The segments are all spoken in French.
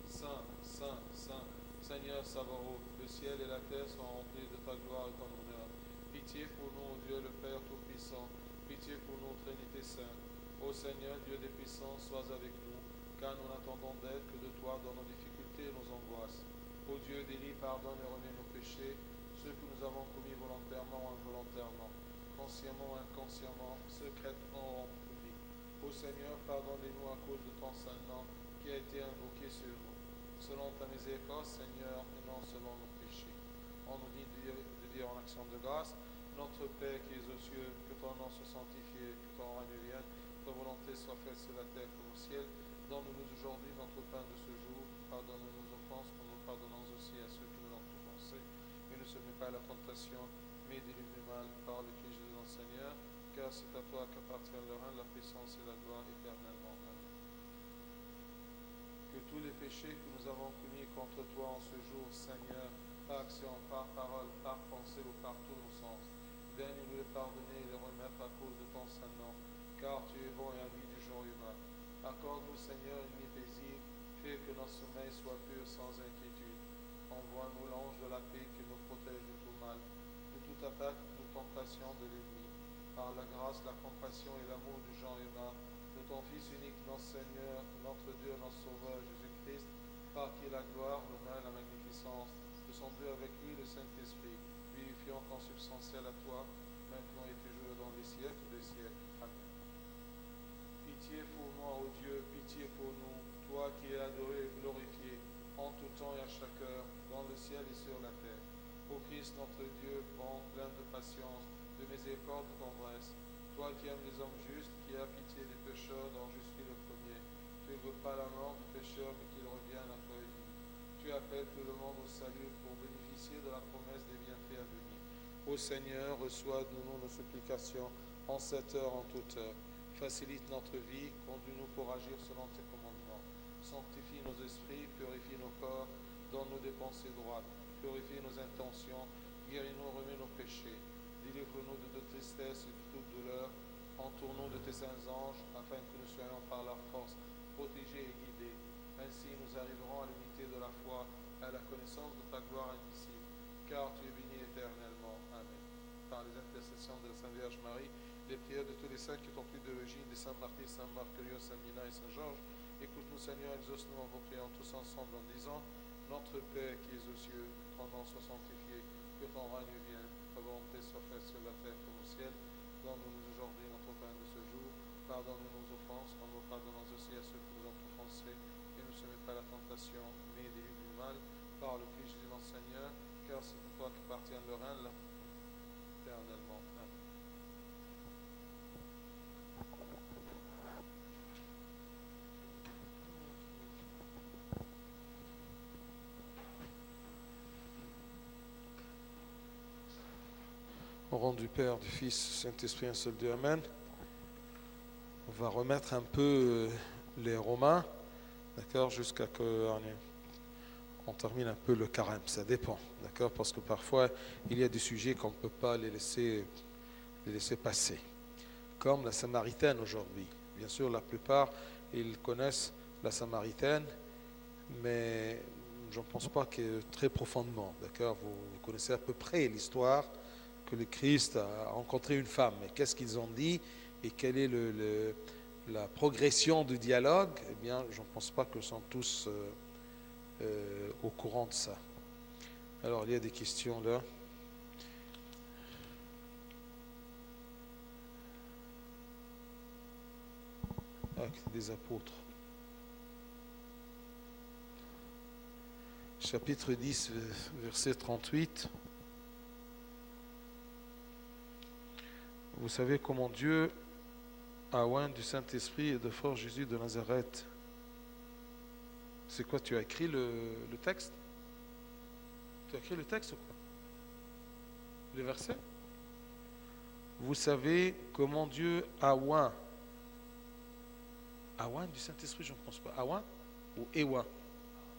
Saint, Saint, Saint, Seigneur Sabaoth, le ciel et la terre sont remplis de ta gloire et ton honneur. Pitié pour nous, Dieu le Père Tout-Puissant, pitié pour nous, Trinité Sainte. Ô Seigneur, Dieu des puissances, sois avec nous, car nous n'attendons d'aide que de toi dans nos difficultés et nos angoisses. Ô Dieu, délie, pardonne et remets nos péchés, ceux que nous avons commis volontairement ou involontairement, consciemment ou inconsciemment, secrètement ou en public. Ô Seigneur, pardonne-nous à cause de ton saint nom qui a été invoqué sur nous. Selon ta miséricorde, Seigneur, et non selon nos péchés. On nous dit de dire en action de grâce, notre Père qui es aux cieux, que ton nom soit sanctifié, que ton règne vienne, ta volonté soit faite sur la terre comme au ciel. Donne-nous aujourd'hui notre pain de ce jour. Pardonne-nous nos offenses, comme nous pardonnons aussi à ceux qui nous ont offensés. Et ne se mets pas à la tentation, mais délivre du mal par le Christ Jésus notre Seigneur, car c'est à toi qu'appartient le règne, la puissance et la gloire éternellement. Amen. Que tous les péchés que nous avons commis contre toi en ce jour, Seigneur, par action, par parole, par pensée ou par tous nos sens, daigne nous les pardonner et les remettre à cause de ton saint nom, car tu es bon et ami du genre humain. Accorde-nous, Seigneur, une nuit paisible, fais que notre sommeil soit pur sans inquiétude. Envoie-nous l'ange de la paix qui nous protège de tout mal, de toute attaque, de toute tentation de l'ennemi. Par la grâce, la compassion et l'amour du genre humain, de ton Fils unique, notre Seigneur, notre Dieu, notre Sauveur, Jésus-Christ, par qui la gloire, l'honneur et la magnificence te sont dus avec lui, le Saint-Esprit, vivifiant consubstantiel à toi, maintenant et toujours dans les siècles des siècles. Amen. Pitié pour moi, ô Dieu, pitié pour nous, toi qui es adoré et glorifié en tout temps et à chaque heure, dans le ciel et sur la terre. Ô Christ, notre Dieu, bon, plein de patience, de miséricorde, de tendresse, toi qui aimes les hommes justes, qui as pitié des pécheurs dont je suis le premier, tu ne veux pas la mort du pécheur, mais qu'il revienne à toi et vie. Tu appelles tout le monde au salut pour bénéficier de la promesse des bienfaits à venir. Ô Seigneur, reçois de nous nos supplications en cette heure, en toute heure. Facilite notre vie, conduis-nous pour agir selon tes commandements. Sanctifie nos esprits, purifie nos corps, donne-nous des pensées droites, purifie nos intentions, guéris-nous, remets nos péchés. Délivre-nous de toute tristesse et de toute douleur. Entoure-nous de tes saints anges, afin que nous soyons par leur force protégés et guidés. Ainsi nous arriverons à l'unité de la foi et à la connaissance de ta gloire indicible, car tu es béni éternellement. Amen. Par les intercessions de la Sainte Vierge Marie, les prières de tous les saints qui t'ont pris de l'origine, des saints martyrs, saint Marc-Lieu, saint Mina et saint Georges, écoute-nous Seigneur, exauce-nous en vos prières tous ensemble en disant, notre Père qui es aux cieux, que ton nom soit sanctifié, que ton règne vienne, ta volonté soit faite sur la terre comme au ciel. Donne-nous aujourd'hui notre pain de ce jour. Pardonne-nous nos offenses, comme nous pardonnons aussi à ceux qui nous ont offensés. Et ne se mets pas à la tentation, mais délivre du mal, par le Christ Jésus notre Seigneur, car c'est à toi qu'appartient le règne éternellement. Amen. Au nom du Père, du Fils, du Saint-Esprit, un seul Dieu. Amen. On va remettre un peu les Romains, d'accord, jusqu'à que on termine un peu le carême. Ça dépend, d'accord, parce que parfois il y a des sujets qu'on ne peut pas les laisser passer. Comme la Samaritaine aujourd'hui. Bien sûr, la plupart, ils connaissent la Samaritaine, mais je ne pense pas que très profondément, d'accord. Vous connaissez à peu près l'histoire que le Christ a rencontré une femme. Mais qu'est-ce qu'ils ont dit et quelle est la progression du dialogue? Eh bien, je ne pense pas qu'ils sont tous au courant de ça. Alors, il y a des questions là. Actes des apôtres. Chapitre 10, verset 38. Vous savez comment Dieu a oint du Saint-Esprit et de fort Jésus de Nazareth. C'est quoi, tu as écrit le texte? Tu as écrit le texte ou quoi? Le verset? Vous savez comment Dieu a oint. Awan du Saint-Esprit, je ne pense pas. Awan ou Ewa?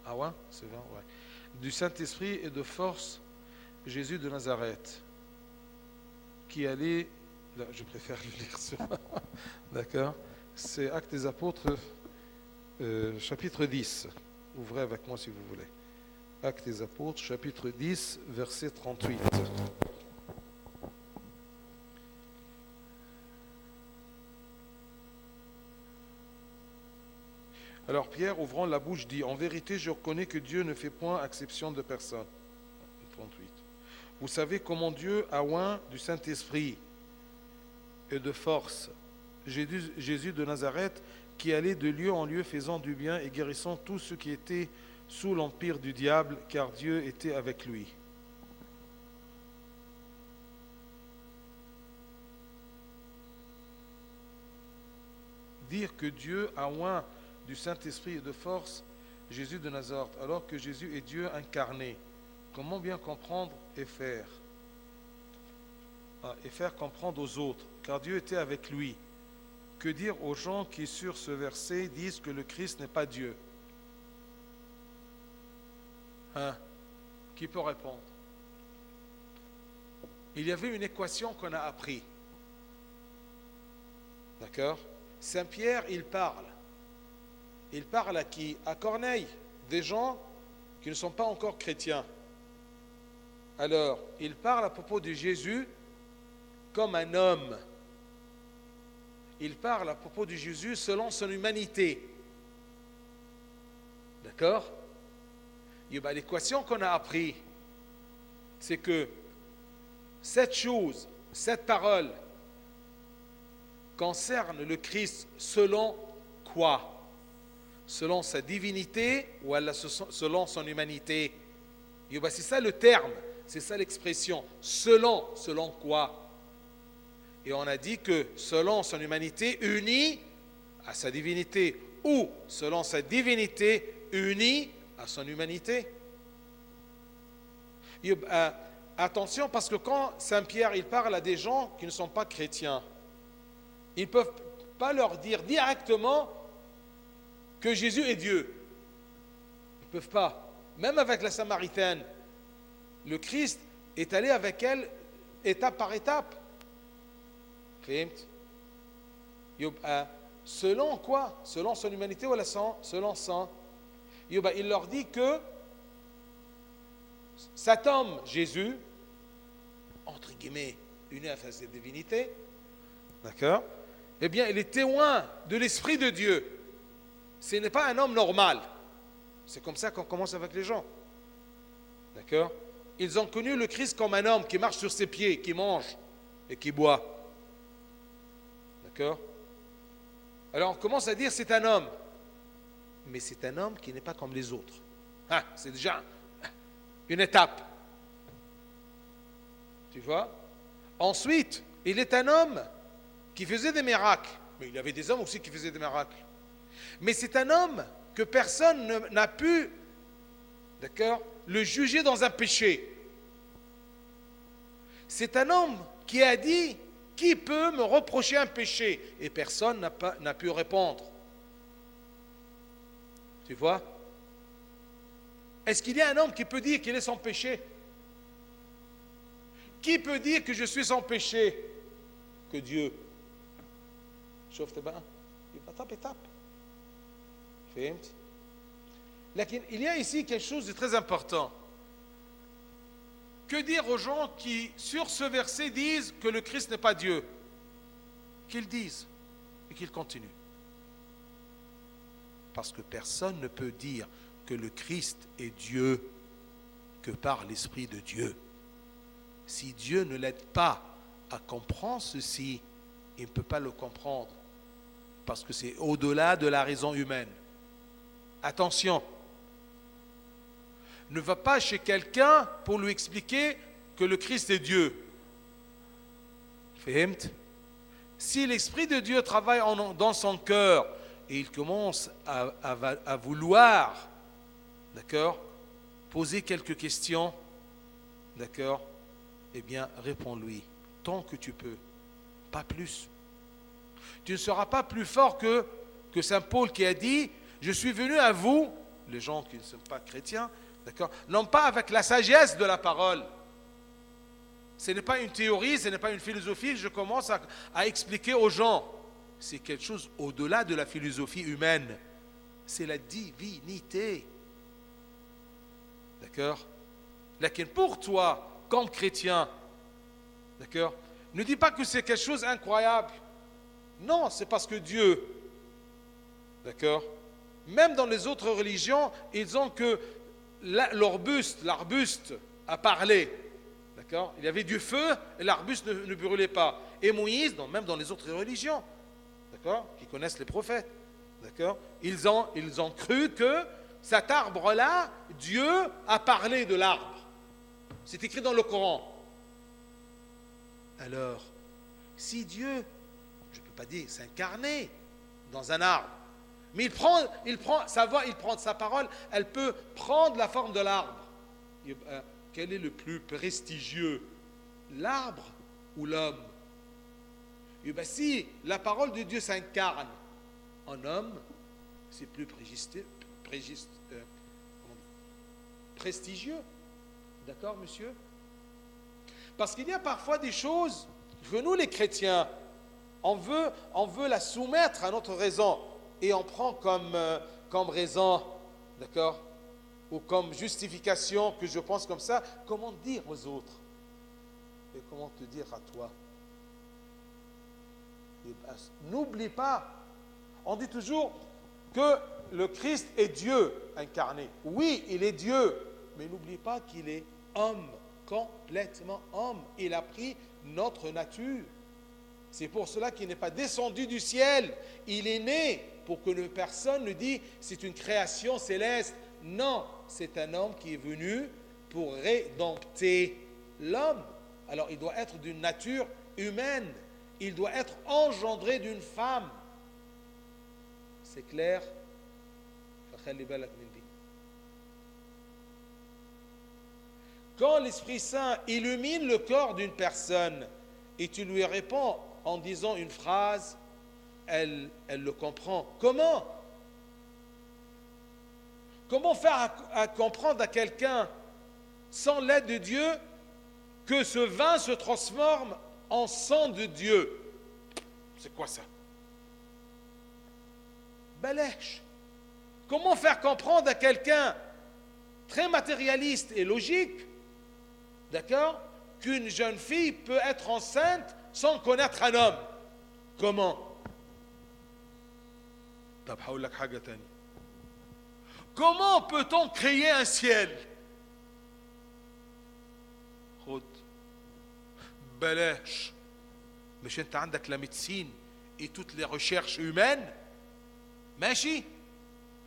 Awan, c'est vrai, ouais. Du Saint-Esprit et de force, Jésus de Nazareth, qui allait. Là, je préfère le lire sur. D'accord? C'est Actes des Apôtres, chapitre 10. Ouvrez avec moi si vous voulez. Actes des Apôtres, chapitre 10, verset 38. Alors Pierre, ouvrant la bouche, dit, « En vérité, je reconnais que Dieu ne fait point exception de personne. » 38. Vous savez comment Dieu a oint du Saint-Esprit et de force Jésus de Nazareth, qui allait de lieu en lieu faisant du bien et guérissant tous ceux qui étaient sous l'empire du diable, car Dieu était avec lui. Dire que Dieu a oint du Saint-Esprit et de force Jésus de Nazareth, alors que Jésus est Dieu incarné. Comment bien comprendre et faire? Et faire comprendre aux autres, car Dieu était avec lui. Que dire aux gens qui, sur ce verset, disent que le Christ n'est pas Dieu? Qui peut répondre? Il y avait une équation qu'on a appris. D'accord? Saint Pierre, il parle. Il parle à qui? À Corneille, des gens qui ne sont pas encore chrétiens. Alors, il parle à propos de Jésus comme un homme. Il parle à propos de Jésus selon son humanité. D'accord? L'équation qu'on a appris, c'est que cette chose, cette parole, concerne le Christ selon quoi? Selon sa divinité ou selon son humanité? C'est ça le terme, c'est ça l'expression. Selon quoi? Et on a dit que selon son humanité unie à sa divinité, ou selon sa divinité unie à son humanité. Attention, parce que quand Saint Pierre il parle à des gens qui ne sont pas chrétiens, ils ne peuvent pas leur dire directement que Jésus est Dieu. Ils ne peuvent pas. Même avec la Samaritaine, le Christ est allé avec elle étape par étape. Selon quoi? Selon son humanité ou selon son? Il leur dit que cet homme, Jésus, entre guillemets, uni à sa divinité, d'accord? Eh bien, il est témoin de l'Esprit de Dieu. Ce n'est pas un homme normal. C'est comme ça qu'on commence avec les gens. D'accord? Ils ont connu le Christ comme un homme qui marche sur ses pieds, qui mange et qui boit. D'accord? Alors on commence à dire c'est un homme. Mais c'est un homme qui n'est pas comme les autres. C'est déjà une étape. Tu vois? Ensuite, il est un homme qui faisait des miracles. Mais il y avait des hommes aussi qui faisaient des miracles. Mais c'est un homme que personne n'a pu, d'accord, le juger dans un péché. C'est un homme qui a dit, qui peut me reprocher un péché? Et personne n'a pu répondre. Tu vois? Est-ce qu'il y a un homme qui peut dire qu'il est sans péché? Qui peut dire que je suis sans péché? Que Dieu. شفت بقى؟ يبقى طب étape. فهمت؟ لكن il y a ici quelque chose de très important. Que dire aux gens qui, sur ce verset, disent que le Christ n'est pas Dieu? Qu'ils disent et qu'ils continuent. Parce que personne ne peut dire que le Christ est Dieu que par l'Esprit de Dieu. Si Dieu ne l'aide pas à comprendre ceci, il ne peut pas le comprendre. Parce que c'est au-delà de la raison humaine. Attention. Ne va pas chez quelqu'un pour lui expliquer que le Christ est Dieu. Fahimt? Si l'Esprit de Dieu travaille dans son cœur et il commence à vouloir, d'accord, poser quelques questions, d'accord, eh bien, réponds-lui tant que tu peux, pas plus. Tu ne seras pas plus fort que Saint Paul qui a dit, je suis venu à vous, les gens qui ne sont pas chrétiens, d'accord, non pas avec la sagesse de la parole. Ce n'est pas une théorie, ce n'est pas une philosophie que je commence à expliquer aux gens. C'est quelque chose au-delà de la philosophie humaine. C'est la divinité. D'accord? Laquelle pour toi, comme chrétien, d'accord, ne dis pas que c'est quelque chose d'incroyable. Non, c'est parce que Dieu, d'accord, même dans les autres religions, ils ont que l'arbuste a parlé. D'accord? Il y avait du feu et l'arbuste ne brûlait pas. Et Moïse, même dans les autres religions, d'accord, qui connaissent les prophètes, d'accord, ils ont cru que cet arbre-là, Dieu a parlé de l'arbre. C'est écrit dans le Coran. Alors, si Dieu, je ne peux pas dire s'incarner dans un arbre, mais il prend sa voix, il prend sa parole, elle peut prendre la forme de l'arbre. Quel est le plus prestigieux, l'arbre ou l'homme? Et bien, si la parole de Dieu s'incarne en homme, c'est plus prestigieux. D'accord, monsieur? Parce qu'il y a parfois des choses que nous, les chrétiens, on veut la soumettre à notre raison et on prend comme raison, d'accord, ou comme justification que je pense comme ça. Comment dire aux autres et comment te dire à toi? N'oublie pas, on dit toujours que le Christ est Dieu incarné. Oui, il est Dieu, mais n'oublie pas qu'il est homme, complètement homme. Il a pris notre nature. C'est pour cela qu'il n'est pas descendu du ciel. Il est né pour que personne ne dise c'est une création céleste. Non, c'est un homme qui est venu pour rédempter l'homme. Alors il doit être d'une nature humaine. Il doit être engendré d'une femme. C'est clair? Quand l'Esprit Saint illumine le corps d'une personne et tu lui réponds en disant une phrase, elle le comprend. Comment? Comment faire à comprendre à quelqu'un, sans l'aide de Dieu, que ce vin se transforme en sang de Dieu? C'est quoi ça? Balèche. Comment faire comprendre à quelqu'un très matérialiste et logique, d'accord, qu'une jeune fille peut être enceinte sans connaître un homme? Comment? Comment peut-on créer un ciel? خد بلاش مش انت عندك la médecine et toutes les recherches humaines ماشي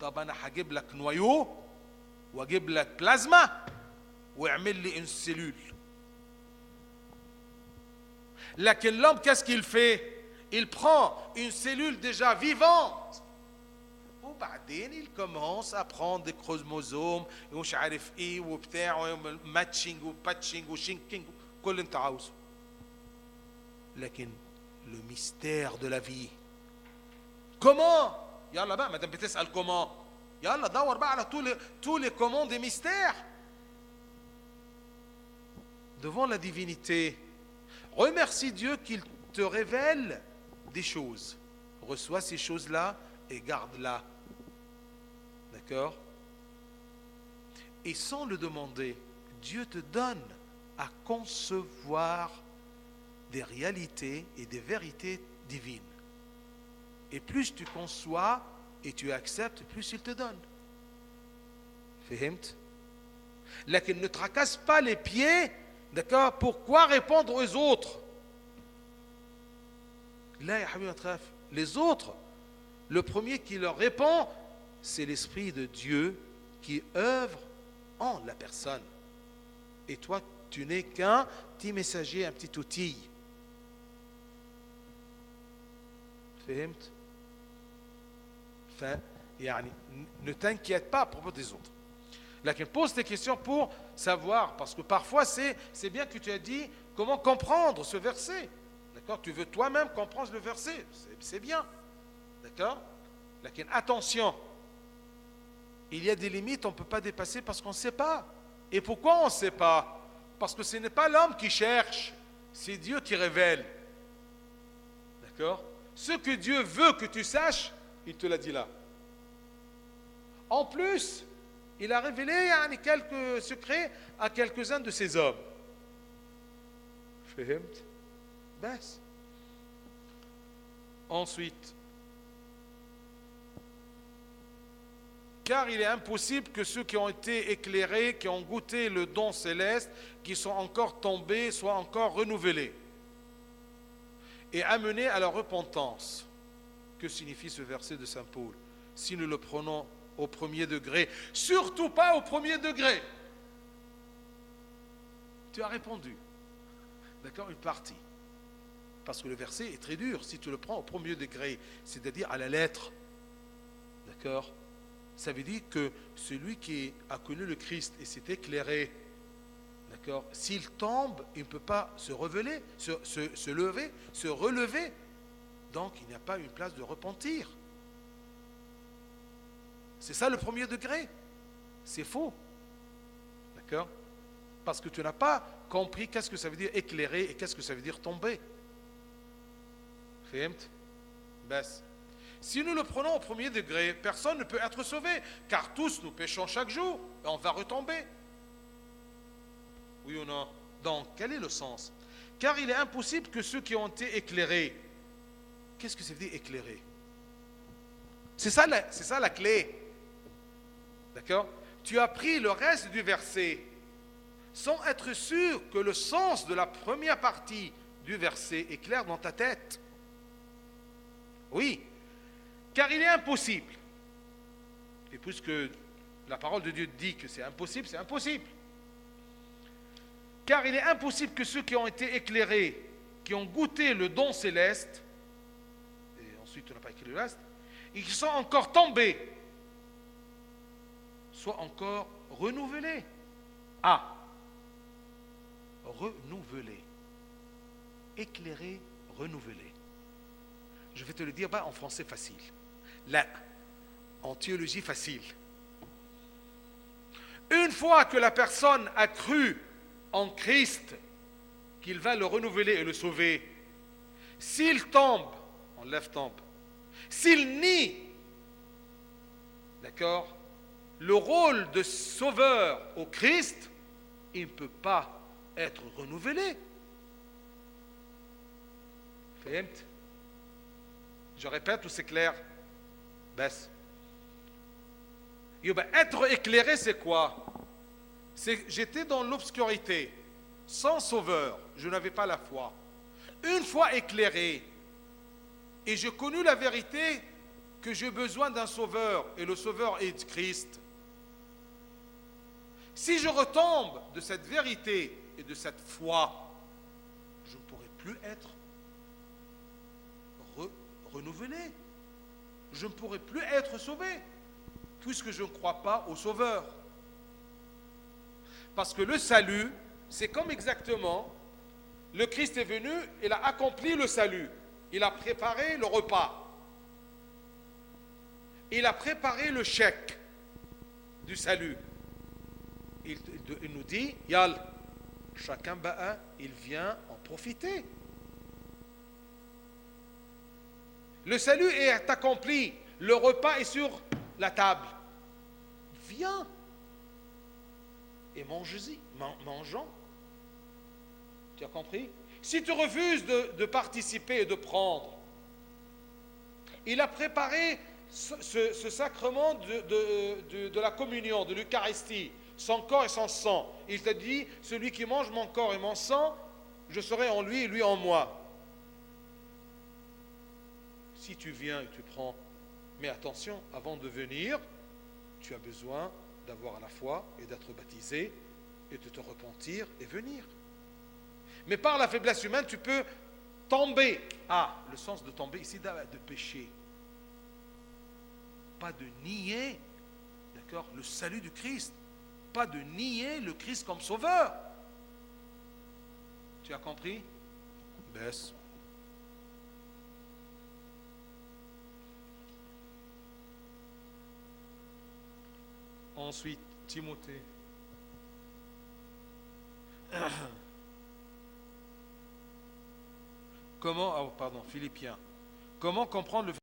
طب انا هجيب لك نويو واجيب لك بلازما واعمل لي une cellule. Laquelle l'homme, qu'est-ce qu'il fait? Il prend une cellule déjà vivante. وبعدين il commence à prendre des chromosomes ومش عارف ايه وبتاع ماتشنج وباتشنج وشينكينج كل اللي انت عاوزه. لكن le mystère de la vie. Comment? يلا بقى ما دام بتسأل comment. يلا دور بقى على tous les comment des mystères. Devant la divinité, remercie Dieu qu'il te révèle des choses. Reçois ces choses-là et garde-la. D'accord? Et sans le demander, Dieu te donne à concevoir des réalités et des vérités divines. Et plus tu conçois et tu acceptes, plus il te donne. فهمت? لكن ne tracasse pas les pieds, d'accord? Pourquoi répondre aux autres? Là, les autres, le premier qui leur répond, c'est l'Esprit de Dieu qui œuvre en la personne. Et toi, tu n'es qu'un petit messager, un petit outil. فهمت؟ يعني ne t'inquiète pas à propos des autres. Là, pose tes questions pour savoir, parce que parfois c'est bien que tu as dit comment comprendre ce verset. D'accord? Tu veux toi-même comprendre le verset, c'est bien. D'accord? Là, attention, il y a des limites, on ne peut pas dépasser parce qu'on ne sait pas. Et pourquoi on ne sait pas? Parce que ce n'est pas l'homme qui cherche, c'est Dieu qui révèle. D'accord? Ce que Dieu veut que tu saches, il te l'a dit là. En plus, il a révélé quelques secrets à quelques-uns de ses hommes. فهمت؟ بس. Ensuite, car il est impossible que ceux qui ont été éclairés, qui ont goûté le don céleste, qui sont encore tombés, soient encore renouvelés et amenés à la repentance. Que signifie ce verset de Saint Paul? Si nous le prenons au premier degré, surtout pas au premier degré. Tu as répondu. D'accord? Une partie. Parce que le verset est très dur. Si tu le prends au premier degré, c'est-à-dire à la lettre. D'accord? Ça veut dire que celui qui a connu le Christ et s'est éclairé, d'accord, s'il tombe, il ne peut pas se lever, se relever. Donc, il n'y a pas une place de repentir. C'est ça le premier degré. C'est faux. D'accord? Parce que tu n'as pas compris qu'est-ce que ça veut dire éclairer et qu'est-ce que ça veut dire tomber. Fahmt? Bas. Si nous le prenons au premier degré, personne ne peut être sauvé, car tous nous péchons chaque jour et on va retomber. Oui ou non? Donc, quel est le sens? Car il est impossible que ceux qui ont été éclairés, qu'est-ce que ça veut dire éclairer? C'est ça la clé. D'accord? Tu as pris le reste du verset sans être sûr que le sens de la première partie du verset est clair dans ta tête. Oui, car il est impossible. Et puisque la parole de Dieu dit que c'est impossible, c'est impossible. Car il est impossible que ceux qui ont été éclairés, qui ont goûté le don céleste, et ensuite on n'a pas écrit le reste, et qui sont encore tombés, soient encore renouvelés. Ah, renouvelés. Éclairés, renouvelés. Je vais te le dire en français facile. Là, en théologie facile. Une fois que la personne a cru en Christ, qu'il va le renouveler et le sauver, s'il tombe, tombe. S'il nie, d'accord, le rôle de sauveur au Christ, il ne peut pas être renouvelé. Fahmt? Je répète ou c'est clair? Baisse. Être éclairé, c'est quoi? J'étais dans l'obscurité, sans sauveur, je n'avais pas la foi. Une fois éclairé, et j'ai connu la vérité que j'ai besoin d'un sauveur, et le sauveur est Christ. Si je retombe de cette vérité et de cette foi, je ne pourrai plus être renouvelé. Je ne pourrai plus être sauvé, puisque je ne crois pas au Sauveur. Parce que le salut, c'est comme exactement, le Christ est venu, il a accompli le salut, il a préparé le repas, il a préparé le chèque du salut. Il nous dit, Yal, chacun il vient en profiter. Le salut est accompli, le repas est sur la table. Viens et mangeons. Tu as compris? Si tu refuses de participer et de prendre, il a préparé ce sacrement de la communion, de l'Eucharistie, son corps et son sang. Il te dit, celui qui mange mon corps et mon sang, je serai en lui et lui en moi. Si tu viens et tu prends, mais attention, avant de venir, tu as besoin d'avoir la foi et d'être baptisé et de te repentir et venir. Mais par la faiblesse humaine, tu peux tomber. Ah, le sens de tomber ici, de pécher. Pas de nier, d'accord, le salut du Christ. pas de nier le Christ comme sauveur. Tu as compris? Baisse. Ensuite, Timothée. Philippiens. Comment comprendre le